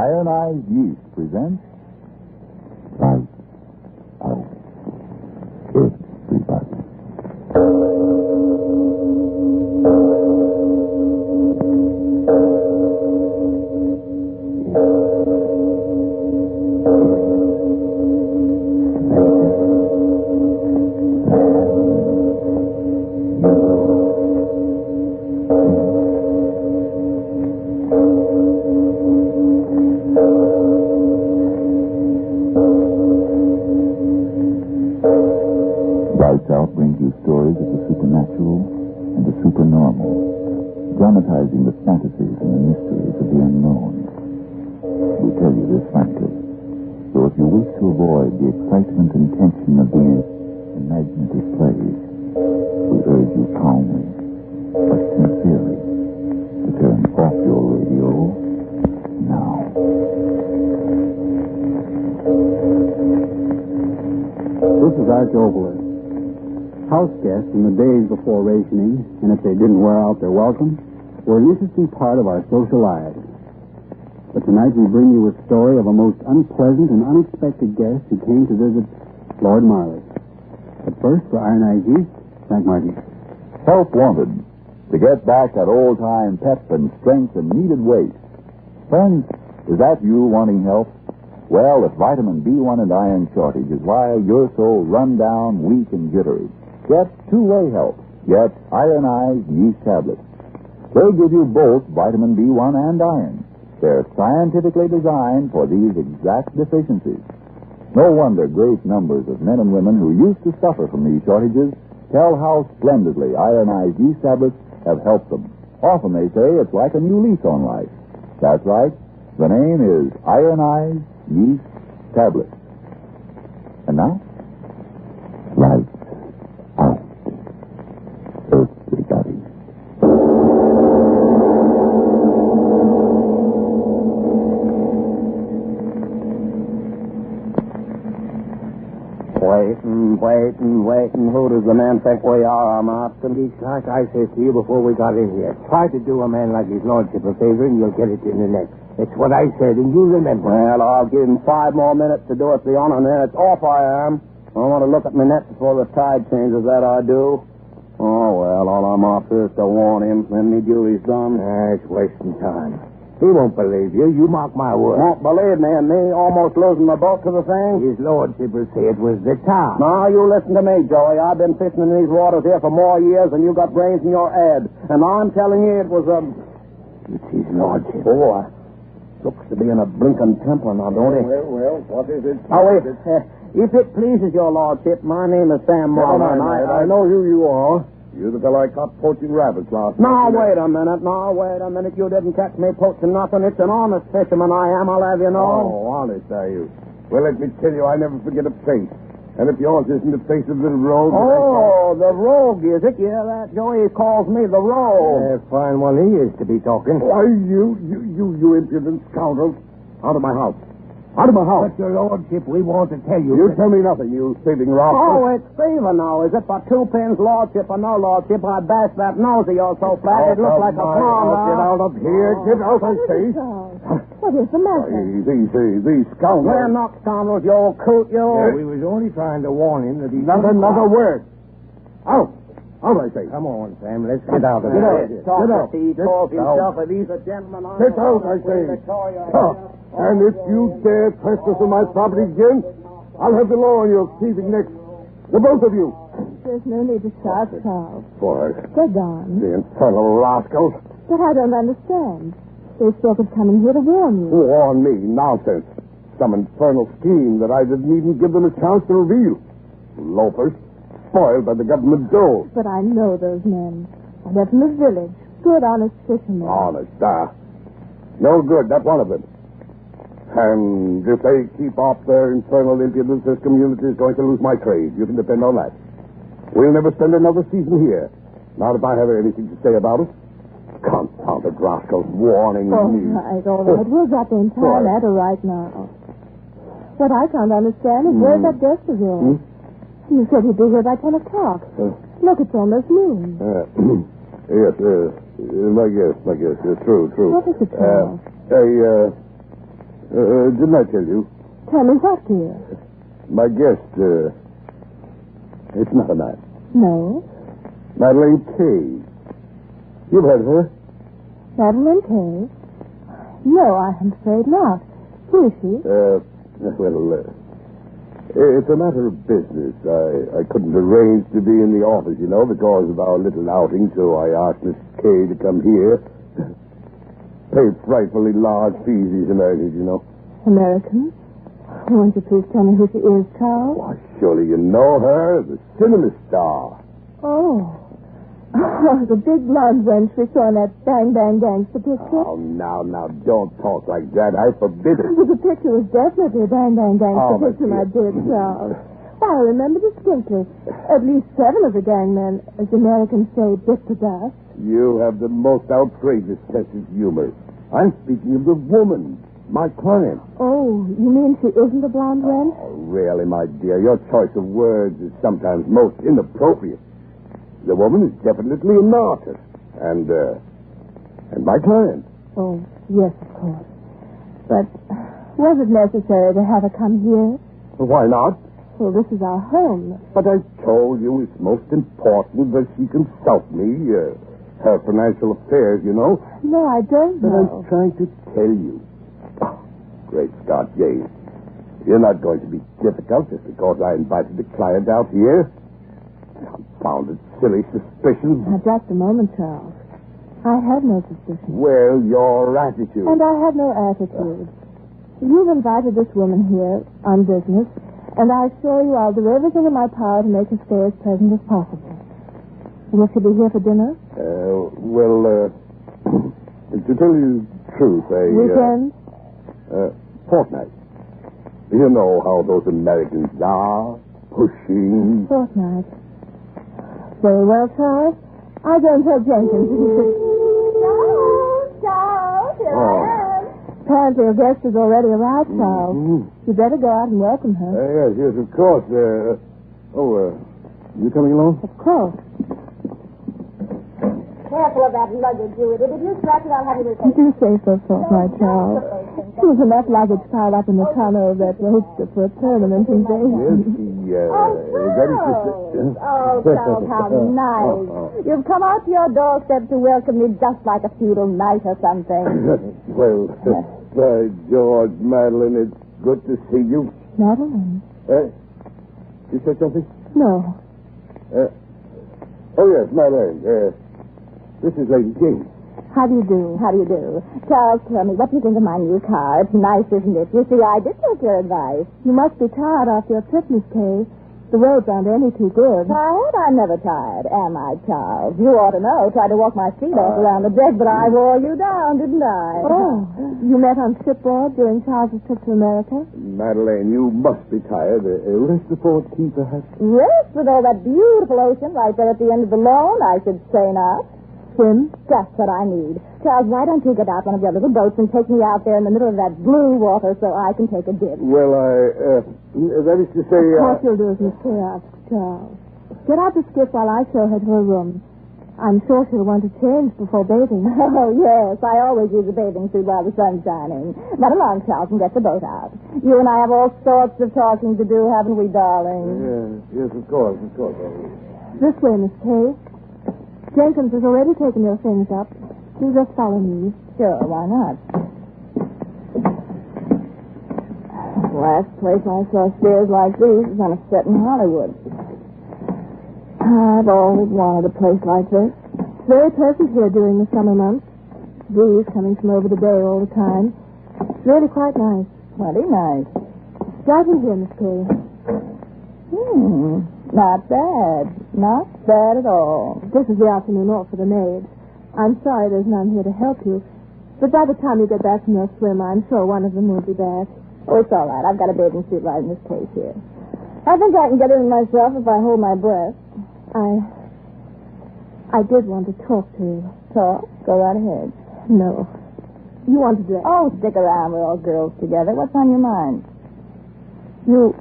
Ionized Yeast presents Light Out. Everybody. Lights Out brings you stories of the supernatural and the supernormal, dramatizing the fantasies and the mysteries of the unknown. We tell you this frankly, so if you wish to avoid the excitement and tension of these imaginative plays, we urge you calmly, but sincerely, to turn off your radio now. This is Arch Oboler. House guests in the days before rationing, and if they didn't wear out their welcome, were an interesting part of our social lives. But tonight we bring you a story of a most unpleasant and unexpected guest who came to visit Lord Marley. But first, for Ionized Yeast, Frank Martin. Help wanted to get back that old-time pep and strength and needed weight. Friends, is that you wanting help? Well, if vitamin B1 and iron shortage is why you're so run down, weak, and jittery, get two-way help. Get Ionized Yeast tablets. They give you both vitamin B1 and iron. They're scientifically designed for these exact deficiencies. No wonder great numbers of men and women who used to suffer from these shortages tell how splendidly Ionized Yeast tablets have helped them. Often they say it's like a new lease on life. That's right. The name is Ionized Yeast tablets. And now, Lights Out. Everybody. Waiting. Who does the man think we are? I'm asking. It's like I said to you before we got in here. Try to do a man like his lordship a favor and you'll get it in the neck. It's what I said, and you remember. Well, I'll give him 5 more minutes to do us the honor, and then it's off I am. I want to look at my net before the tide changes, that I do. Oh, well, all I'm after is to warn him. Then me duty's done. It's wasting time. He won't believe you. You mark my word. Won't believe me, and me almost losing my boat to the thing? His lordship will say it was the time. Now, you listen to me, Joey. I've been fishing in these waters here for more years than you got brains in your head. And I'm telling you it was a... It's his lordship. Boy, looks to be in a blinking temper now, don't it? Well, what is it? Oh, wait. If it pleases your lordship, my name is Sam Marley. I know who you are. You're the fellow I caught poaching rabbits last night. Now, wait a minute. You didn't catch me poaching nothing. It's an honest fisherman I am, I'll have you know. Oh, honest, are you? Well, let me tell you, I never forget a face. And if yours isn't the face of the rogue... Oh, the rogue, is it? Yeah, that Joey calls me the rogue. Fine one he is to be talking. Why, you impudent scoundrel. Out of my house. Out of my house. But, your lordship, we want to tell you... You tell me nothing, you thieving rascal. Oh, it's thieving now, is it? For 2 pins, lordship or no lordship, I bashed that nose of yours so flat it looked like a pond. Get out of here. Get out, I say. What is the matter? These scoundrels. We're not scoundrels, you old coot, you. Yes. We was only trying to warn him that he's... Not another word. Out. Out, I say. Come on, Sam. Let's get out of Get here. out. He calls himself if he's a gentleman. Get out, I say. And if you dare trespass on my property again, I'll have the law on your thieving necks. The both of you. There's no need to shout, Charles. Boy, They're gone. the infernal rascals. But I don't understand. They spoke of coming here to warn you. Warn me. Nonsense. Some infernal scheme that I didn't even give them a chance to reveal. Loafers. Spoiled by the government dole. But I know those men. They're from the village. Good, honest fishermen. Honest, no good, not one of them. And if they keep off their infernal impudence, this community is going to lose my trade. You can depend on that. We'll never spend another season here. Not if I have anything to say about it. Confounded rascals warning me. All right. We'll drop the entire matter right now. What I can't understand is where's that guest of yours? You said he'd be here by 10 o'clock. Look, it's almost noon. Yes, my guess. True. What is it, Charles? Didn't I tell you? Tell me what, dear? My guest, it's not a man. No. Madeleine Kay. You've heard of her? Madeline Kay? No, I'm afraid not. Who is she? It's a matter of business. I couldn't arrange to be in the office, because of our little outing, so I asked Miss Kay to come here. Pay frightfully large fees, these Americans, American? Won't you please tell me who she is, Charles? Why, surely you know her, the cinema star. Oh, the big blonde wench we saw in that Bang Bang Gangster picture. Oh, now, don't talk like that. I forbid it. The picture was definitely a Bang Bang Gangster picture, my dear Charles. Why, I remember distinctly. At least 7 of the gangmen, as the Americans say, bit the dust. You have the most outrageous sense of humor. I'm speaking of the woman, my client. Oh, you mean she isn't a blonde wench? Oh, really, my dear, your choice of words is sometimes most inappropriate. The woman is definitely an artist. And my client. Oh, yes, of course. But was it necessary to have her come here? Well, why not? Well, this is our home. But I told you it's most important that she consult me, her financial affairs, No, I don't But know. I'm trying to tell you. Oh, great Scott, James. You're not going to be difficult just because I invited the client out here. Confounded silly suspicions. Now, just a moment, Charles. I have no suspicion. Well, your attitude. And I have no attitude. You've invited this woman here on business, and I assure you I'll do everything in my power to make her stay as pleasant as possible. Will she be here for dinner? To tell you the truth, Weekend? Fortnight. You know how those Americans are. Pushing. Fortnight. Very well, Charles. I'll go and tell Jenkins that he should... Charles, here I am. Apparently your guest has already arrived, Charles. Mm-hmm. You better go out and welcome her. Yes, of course. You coming along? Of course. Careful of that luggage, you idiot. If you scratch it, I'll have you replaced. Do say so, Fortnight, Charles. There was enough luggage piled up in the tunnel of that roadster for a permanent invasion. Yes, that is just... Oh, Charles, how nice. You've come out to your doorstep to welcome me just like a feudal knight or something. Well, by George, Madeline, it's good to see you. Madeline? You said something? No. Oh, yes, Madeline. This is Lady King. How do you do? How do you do? Charles, tell me, what do you think of my new car? It's nice, isn't it? You see, I did take your advice. You must be tired after your trip, Miss Kay. The roads aren't any too good. Tired? I'm never tired, am I, Charles? You ought to know. Tried to walk my feet off around the deck, but I wore you down, didn't I? Oh, you met on shipboard during Charles's trip to America? Madeline, you must be tired. Rest before tea, perhaps? Rest with all that beautiful ocean right there at the end of the lawn? I should say not. Swim? Just what I need. Charles, why don't you get out one of your little boats and take me out there in the middle of that blue water so I can take a dip? Well, that is to say... Of course you'll do as Miss Kay asks, Charles. Get out the skiff while I show her to her room. I'm sure she'll want to change before bathing. Oh, yes. I always use a bathing suit while the sun's shining. Run along, Charles, and get the boat out. You and I have all sorts of talking to do, haven't we, darling? Yes, of course. This way, Miss Kay. Jenkins has already taken your things up. You just follow me. Sure, why not? Last place I saw stairs like these was on a set in Hollywood. I've always wanted a place like this. It's very pleasant here during the summer months. Breeze coming from over the bay all the time. It's really quite nice. Plenty nice. Right in here, Miss Kay. Not bad. Not bad at all. This is the afternoon off for the maids. I'm sorry there's none here to help you. But by the time you get back from your swim, I'm sure one of them will be back. Oh, it's all right. I've got a bathing suit right in this case here. I think I can get in myself if I hold my breath. I did want to talk to you. Talk? Go right ahead. No. You want to dress? Oh, stick around. We're all girls together. What's on your mind? You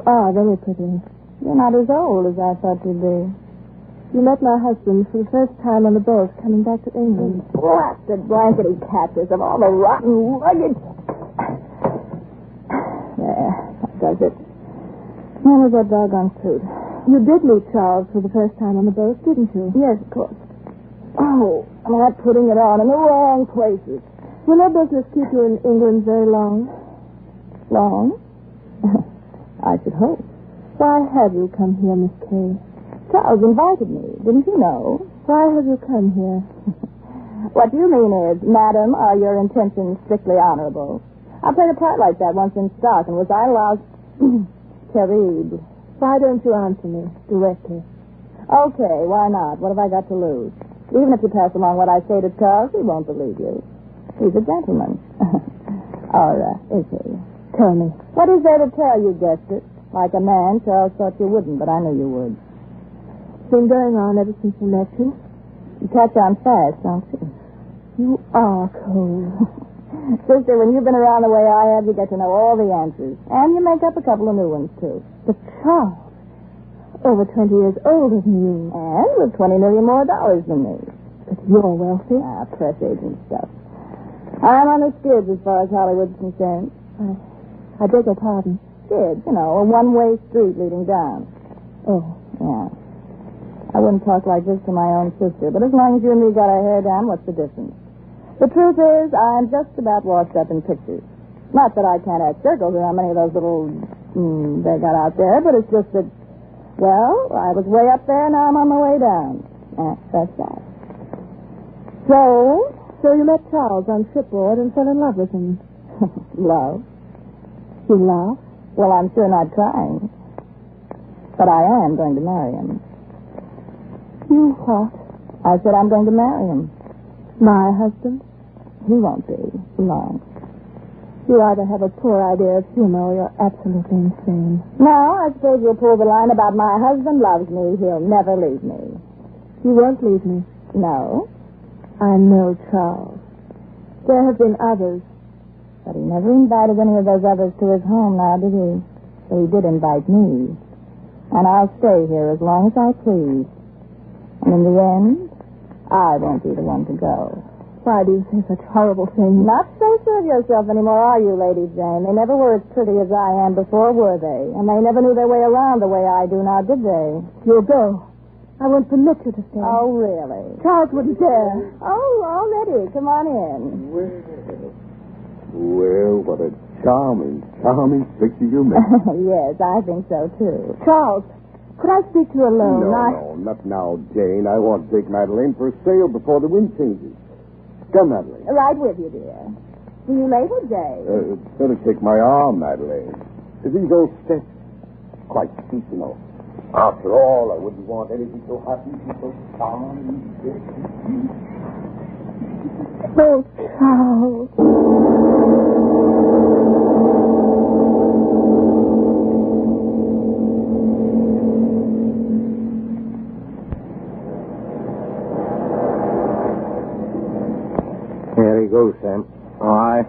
are very pretty. You're not as old as I thought you'd be. You met my husband for the first time on the boat coming back to England. Blasted blankety catches of all the rotten luggage. was it? When was that doggone suit? You did meet Charles for the first time on the boat, didn't you? Yes, of course. Oh, I'm not putting it on in the wrong places. Will your business keep you in England very long? Long? I should hope. Why have you come here, Miss Kay? Charles invited me. Didn't you know? Why have you come here? What you mean is, Madam, are your intentions strictly honorable? I played a part like that once in stock, and was I allowed... Terrible. Why don't you answer me directly? Okay, why not? What have I got to lose? Even if you pass along what I say to Charles, he won't believe you. He's a gentleman. Or, is he? Tell me. What is there to tell? You guessed it. Like a man, Charles thought you wouldn't, but I knew you would. It's been going on ever since you met you. You catch on fast, don't you? You are cold. Sister, when you've been around the way I have, you get to know all the answers. And you make up a couple of new ones, too. But Charles, over 20 years older than you. And with $20 million more than me. But you're wealthy. Press agent stuff. I'm on the skids as far as Hollywood's concerned. I beg your pardon. Skids, you know, a one-way street leading down. Oh. Yeah. I wouldn't talk like this to my own sister, but as long as you and me got our hair down, what's the difference? The truth is, I'm just about washed up in pictures. Not that I can't act circles or how many of those little they got out there, but it's just that, well, I was way up there, now I'm on my way down. That's that. So you met Charles on shipboard and fell in love with him. Love? You love? Well, I'm sure not trying. But I am going to marry him. You what? I said I'm going to marry him. My husband? He won't be long. You either have a poor idea of humor or you're absolutely insane. Now, I suppose you'll pull the line about my husband loves me. He'll never leave me. You won't leave me? No. I know Charles. There have been others. But he never invited any of those others to his home now, did he? But he did invite me. And I'll stay here as long as I please. And in the end, I won't be the one to go. Why do you say such horrible things? Not so sure of yourself anymore, are you, Lady Jane? They never were as pretty as I am before, were they? And they never knew their way around the way I do now, did they? You'll go. I won't permit you to stay. Oh, really? Charles wouldn't dare. Oh, already. Come on in. Well, what a charming picture you made. Yes, I think so, too. Charles, could I speak to you alone? No, not now, Jane. I want to take Madeline for a sail before the wind changes. Come, Madeline. Right with you, dear. See you later, Jay. Better take my arm, Madeline. These old steps, quite steep, you know. After all, I wouldn't want anything so happy and so calm. Oh, Charles. There he goes, Sam. Aye.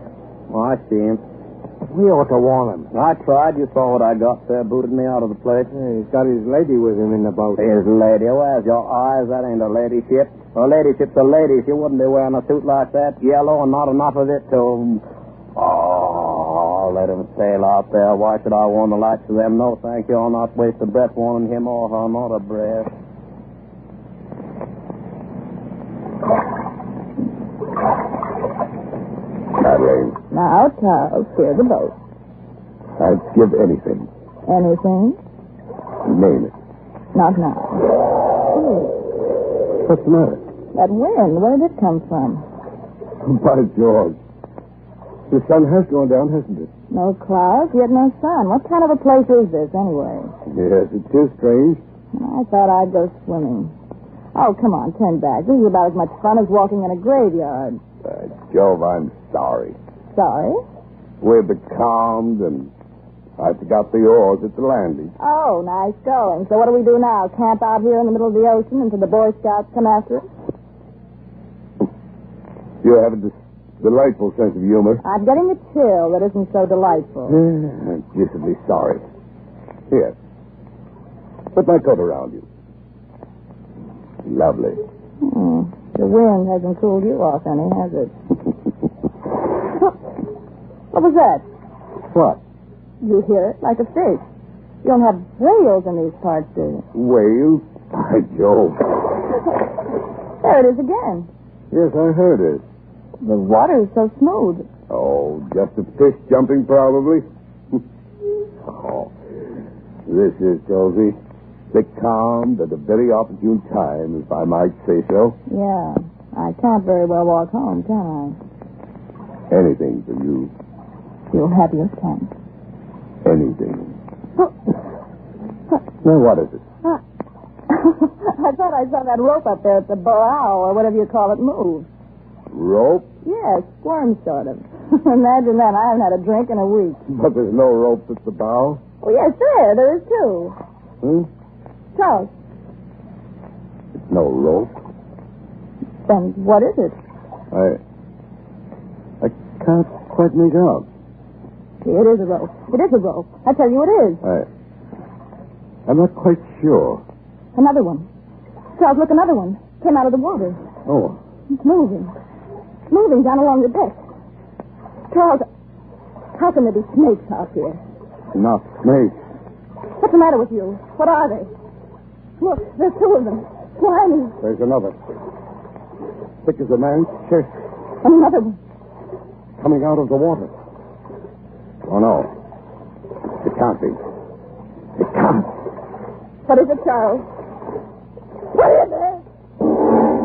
Well, I see him. We ought to warn him. I tried. You saw what I got there. Booted me out of the place. Yeah, he's got his lady with him in the boat. His lady. Where's your eyes? That ain't a ladyship. A ladyship's a lady. She wouldn't be wearing a suit like that. Yellow and not enough of it to... Oh, let him sail out there. Why should I warn the likes of them? No, thank you. I'll not waste a breath warning him or her. Not a breath. Madeline, Now, Charles, steer the boat. I'd give anything. Anything? Name it. Not now. What's the matter? That wind, where did it come from? By George. The sun has gone down, hasn't it? No clouds, yet no sun. What kind of a place is this, anyway? Yes, it is strange. I thought I'd go swimming. Oh, come on, turn back. This is about as much fun as walking in a graveyard. By Jove, I'm sorry. Sorry? We're becalmed, and I forgot the oars at the landing. Oh, nice going. So what do we do now? Camp out here in the middle of the ocean until the Boy Scouts come after us? You have a delightful sense of humor. I'm getting a chill that isn't so delightful. I'm deucedly sorry. Here. Put my coat around you. Lovely. The wind hasn't cooled you off any, has it? What was that? What? You hear it like a fish. You don't have whales in these parts, do you? Whales? By Jove. There it is again. Yes, I heard it. The water is so smooth. Oh, just a fish jumping, probably. Oh, this is, Josie, the calm at a very opportune time, if I might say so. Yeah, I can't very well walk home, can I? Anything for you. You'll have your tent. Anything. Now, what is it? I thought I saw that rope up there at the bow, or whatever you call it, move. Rope? Yes, squirm sort of. Imagine that. I haven't had a drink in a week. But there's no rope at the bow. Oh, yes, there is too. Charles. It's no rope. Then what is it? I can't quite make out. It is a rope. It is a rope. I tell you it is. I'm not quite sure. Another one. Charles, look, another one. Came out of the water. Oh. It's moving. It's moving down along the deck. Charles, how can there be snakes out here? Not snakes. What's the matter with you? What are they? Look, there's two of them. Slimy. There's another. Thick as a man's chest. And another one. Coming out of the water. Oh, no. It can't be. It can't. What is it, Charles? What is it?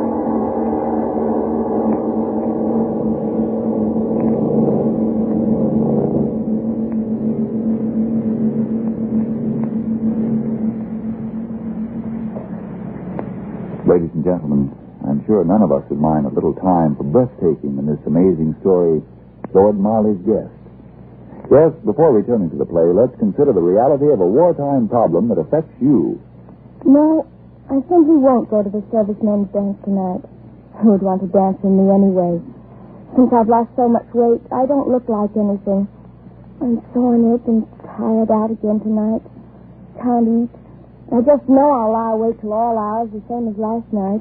Ladies and gentlemen, I'm sure none of us would mind a little time for breathtaking in this amazing story, Lord Marley's Guest. Yes, before returning to the play, let's consider the reality of a wartime problem that affects you. No, I simply won't go to the servicemen's dance tonight. Who would want to dance with me anyway? Since I've lost so much weight, I don't look like anything. I'm sore necked and tired out again tonight. Can't eat. I just know I'll lie awake till all hours, the same as last night.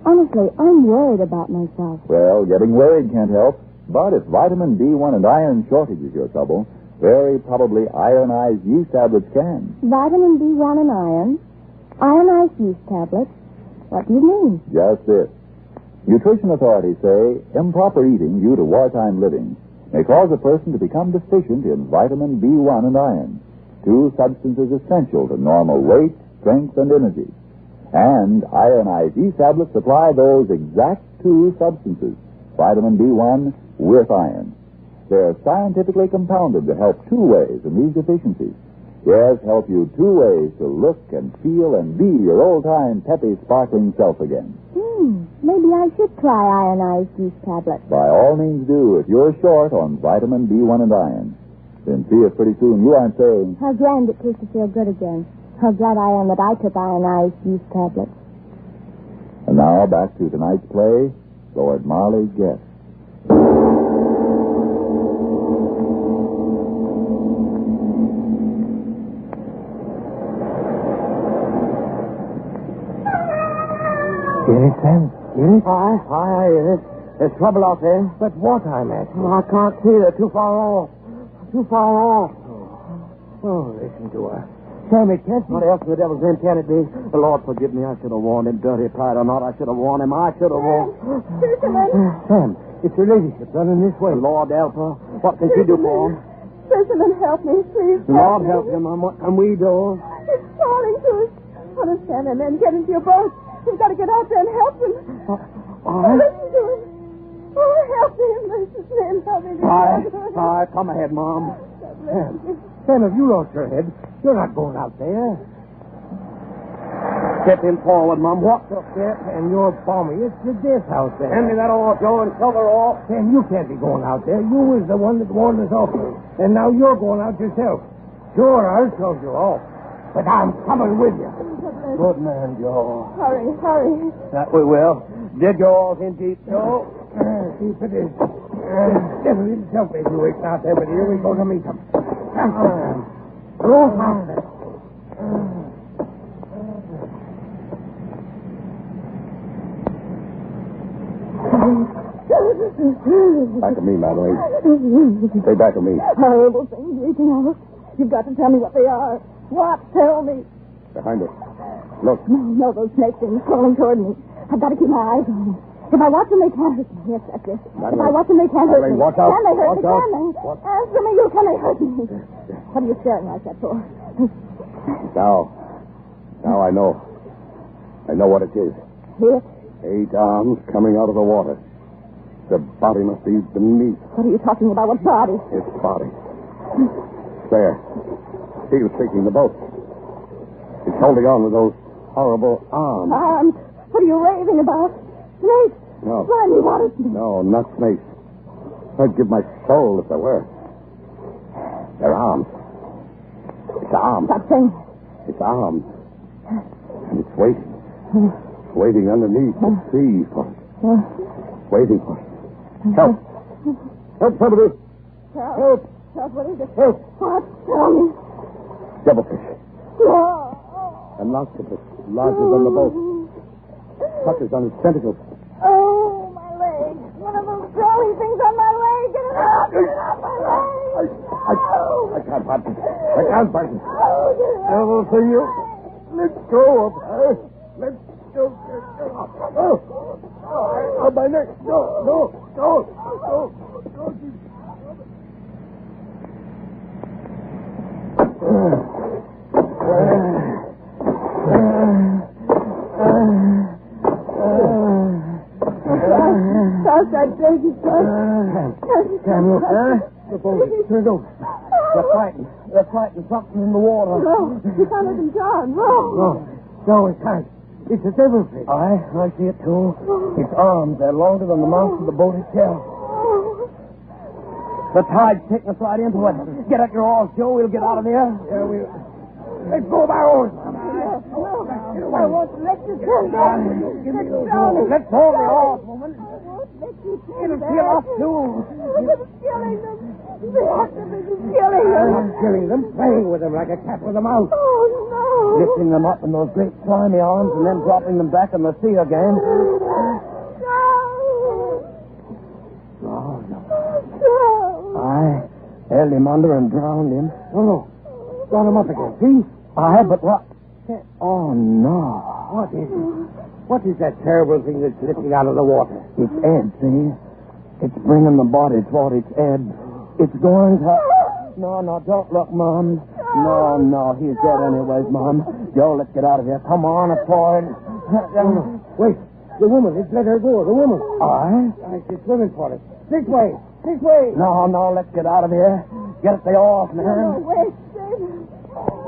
Honestly, I'm worried about myself. Well, getting worried can't help. But if vitamin B1 and iron shortage is your trouble, very probably ironized yeast tablets can. Vitamin B1 and iron? Ionized yeast tablets? What do you mean? Just this. Nutrition authorities say improper eating due to wartime living may cause a person to become deficient in vitamin B1 and iron, two substances essential to normal weight, strength, and energy. And ionized yeast tablets supply those exact two substances, vitamin B1 with iron. They're scientifically compounded to help two ways in these deficiencies. Yes, help you two ways to look and feel and be your old-time, peppy, sparkling self again. Maybe I should try ionized yeast tablets. By all means do, if you're short on vitamin B1 and iron. Then see if pretty soon you aren't saying, How grand it is to feel good again. How glad I am that I took ionized yeast tablets. And now back to tonight's play, Lord Marley's Guest. Get it, Sam? Get it? Aye, hear it. There's trouble out there. But what, I'm asking? I can't see. They're too far off. Oh, listen to her. Sam, it can't be. What else in the devil's name can it be? The Lord forgive me. I should have warned him, dirty pride or not. I should have warned him. Fisherman! Sam, it's her ladyship running this way. Lord help her. What can she do for him? Fisherman, help me, please. Lord help him. What can we do? It's falling to us. Understand, and then get into your boat. We've got to get out there and help him. Listen to him. Oh, help me, merciful name. Help me. Aye, come ahead, Mom. Sam, have you lost your head? You're not going out there. Step in forward, Mom. Walk up there. And you're balmy. It's the death house there. Hand me that oar, Joe, and cover off. Sam, you can't be going out there. You was the one that warned us off. And now you're going out yourself. Sure, I'll show you off. But I'm coming with you. Good man, Joe. Hurry. That we will. Dig your oars in deep, Joe. See if it is. Devil himself may be waiting out there, but here we go to meet him. Go faster. Back of me, Marleys. Stay back of me. Horrible thing reaching out. You've got to tell me what they are. What? Tell me. Behind us. Look. No, those snake things crawling toward me. I've got to keep my eyes on them. If I watch them, they can't hurt me. Yes, that's it. If I watch them, they can't hurt me. Watch out. Can they hurt Watch me? out. Can they? What? Answer me, you. Can they hurt me? What are you staring like that for? Now I know. I know what it is. It? 8 arms coming out of the water. The body must be beneath. What are you talking about? What body? Its body. There. He's taking the boat. It's holding on with those horrible arms. Arms? What are you raving about? Snakes? No. Slimy water snakes. No, not snakes. I'd give my soul if there were. They're arms. It's arms. Stop saying that. It's arms. And it's waiting. Waiting underneath the sea for us. Waiting for us. Help. Help somebody. Help. Help, what is it? Help. What? Tell me. Devilfish. Oh. An octopus larger than the boat. Touches on his tentacles. Oh, my leg. One of those crawling things on my leg. Get it out. Get it out my leg. I can't fight it. I can't fight it. Oh, get it out. Devil for you. Let go of her. Let go. Oh, my neck. No. Stop that baby, son. Samuel, the boat is turned over. They're fighting something in the water. No, you can't let them drown. No. No, it can't. It's a devilfish. I see it too. Its arms, they're longer than the mouth of the boat itself. The tide's taking us right into it. Get at your oars, Joe. We'll get out of here. Yeah, we'll... Let's go by oars. I won't let you turn back. Let's hold the oars, woman. It'll kill us, too. It's killing them. The octopus is killing them. Not killing them, playing with them like a cat with a mouse. Oh, no. Lifting them up in those great slimy arms and then dropping them back in the sea again. Oh, no. I held him under and drowned him. No. Got him up again, see? But what? Oh, no. What is it? What is that terrible thing that's lifting out of the water? It's Ed, see? It's bringing the body toward its Ed. It's going to... No, don't look, Mom. No, he's dead anyways, Mom. Joe, let's get out of here. Come on, it's pouring. Wait. The woman. Let's let her go. The woman. She's swimming for us. This way. No, let's get out of here. Get at the oars, man. No, wait, David.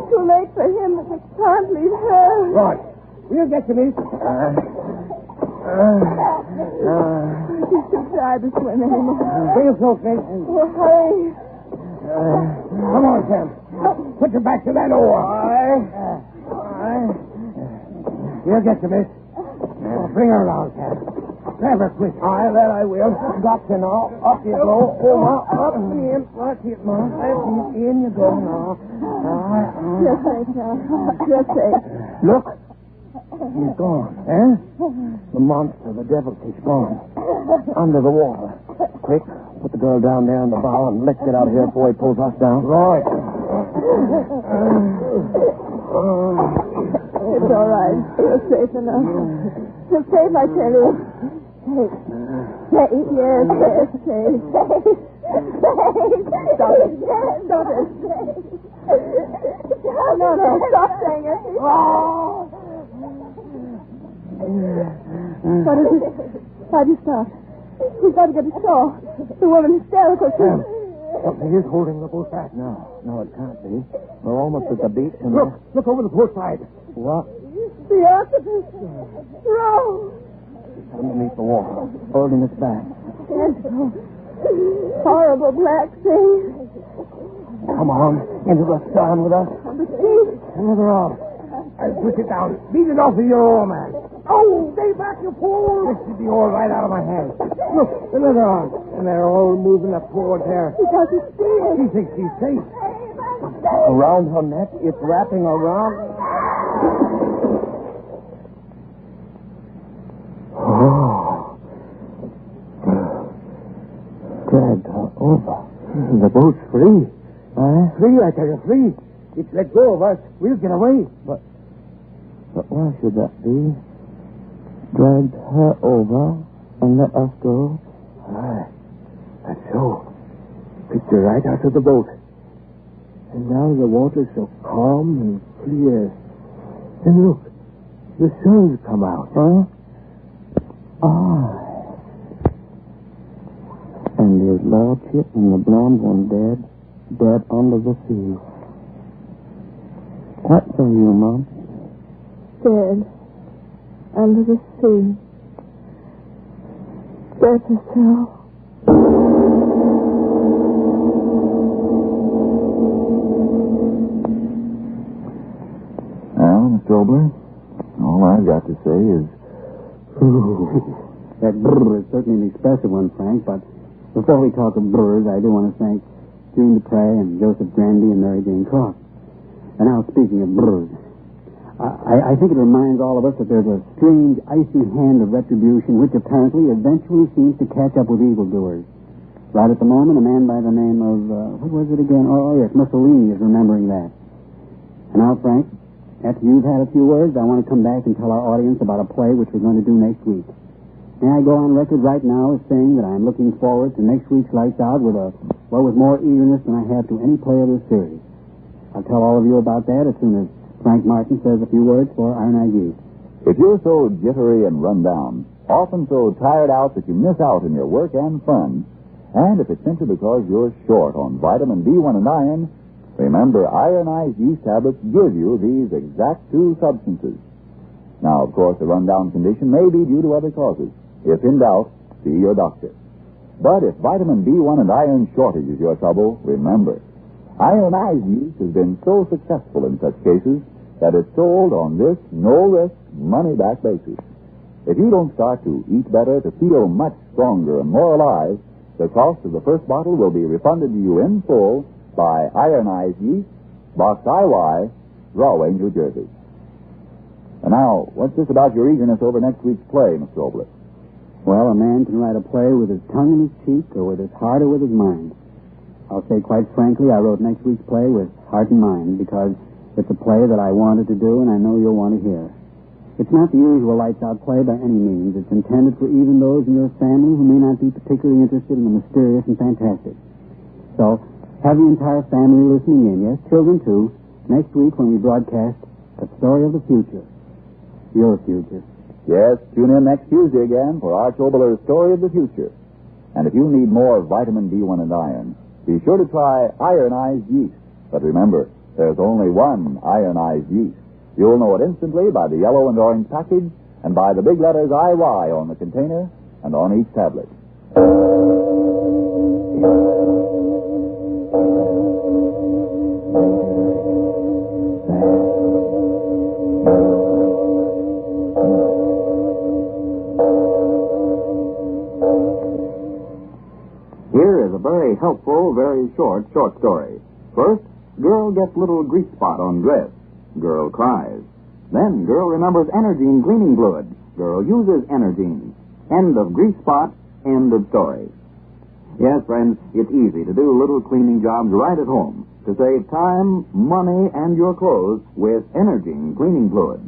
Too late for him, but we can't leave her. Right. We'll get you, miss. She's too tired to swim anymore. Bring us close, miss. Oh, hurry. Come on, Sam. Put your back to that oar. We'll get you, miss. Bring her around, Sam. Grab her quick. That I will. Got you now. Up you go. Up and in. That's it, Mom. In you go now. You're safe now. You're safe. Look. He's gone. The monster, the devilfish, gone. Under the water. Quick, put the girl down there in the bow and let's get out of here before he pulls us down. Right. It's all right. You're safe enough. You're safe, I tell you. Safe. Yes, safe. Stop it. Stop it. No, stop saying it. What is it? Why'd you stop? We've got to get ashore. The woman hysterical. Something is holding the boat back. No, it can't be. We're almost at the beach and... Look over the port side. What? The octopus. Row. It's underneath the water, holding us back. Horrible black thing. Come on, into the sun with us. On the sea. Another off. I'll push it down. Beat it off of your oar, man. Oh, stay back, you fool. Lifted the oar right out of my hand. Look, another arm. And they're all moving up towards her. She doesn't see us. She thinks she's safe. Around her neck, it's wrapping around. Oh. Dragged her over. The boat's free. Free, I tell you, free. It's let go of us. We'll get away. But why should that be? Dragged her over and let us go? Aye, that's so. Picked her right out of the boat. And now the water's so calm and clear. And look, the sun's come out. Huh? Ah. And there's Lordship and the blonde one dead under the sea. What's for you, Mom? Dead. Under the sea. Dead herself. Well, Mr. Oboler, all I've got to say is... That brr is certainly an expressive one, Frank, but before we talk of brrs, I do want to thank June Dupre and Joseph Grandy and Mary Jane Croft. And now, speaking of brrs, I think it reminds all of us that there's a strange, icy hand of retribution which apparently eventually seems to catch up with evildoers. Right at the moment, a man by the name of, what was it again? Oh, yes, Mussolini is remembering that. And now, Frank, after you've had a few words, I want to come back and tell our audience about a play which we're going to do next week. May I go on record right now as saying that I'm looking forward to next week's Lights Out with more eagerness than I have to any play of this series. I'll tell all of you about that as soon as Frank Martin says a few words for Iron Eyed Youth. If you're so jittery and run down, often so tired out that you miss out on your work and fun, and if it's simply because you're short on vitamin B1 and iron, remember ironized yeast tablets give you these exact two substances. Now, of course, the rundown condition may be due to other causes. If in doubt, see your doctor. But if vitamin B1 and iron shortage is your trouble, remember, ironized yeast has been so successful in such cases that it's sold on this no-risk, money-back basis. If you don't start to eat better, to feel much stronger and more alive, the cost of the first bottle will be refunded to you in full by ironized yeast, Box IY, Rahway, New Jersey. And now, what's this about your eagerness over next week's play, Mr. Oboler? Well, a man can write a play with his tongue in his cheek or with his heart or with his mind. I'll say quite frankly, I wrote next week's play with heart and mind because it's a play that I wanted to do and I know you'll want to hear. It's not the usual Lights Out play by any means. It's intended for even those in your family who may not be particularly interested in the mysterious and fantastic. So, have the entire family listening in, yes, children too, next week when we broadcast A Story of the Future. Your future. Yes, tune in next Tuesday again for Arch Oboler's Story of the Future. And if you need more vitamin B1 and iron, be sure to try ironized yeast. But remember, there's only one ironized yeast. You'll know it instantly by the yellow and orange package and by the big letters IY on the container and on each tablet. Here is a very helpful, very short story. First, girl gets little grease spot on dress. Girl cries. Then girl remembers Energine cleaning fluid. Girl uses Energine. End of grease spot, end of story. Yes, friends, it's easy to do little cleaning jobs right at home to save time, money, and your clothes with Energine cleaning fluid.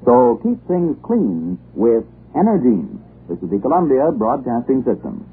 So keep things clean with Energine. This is the Columbia Broadcasting System.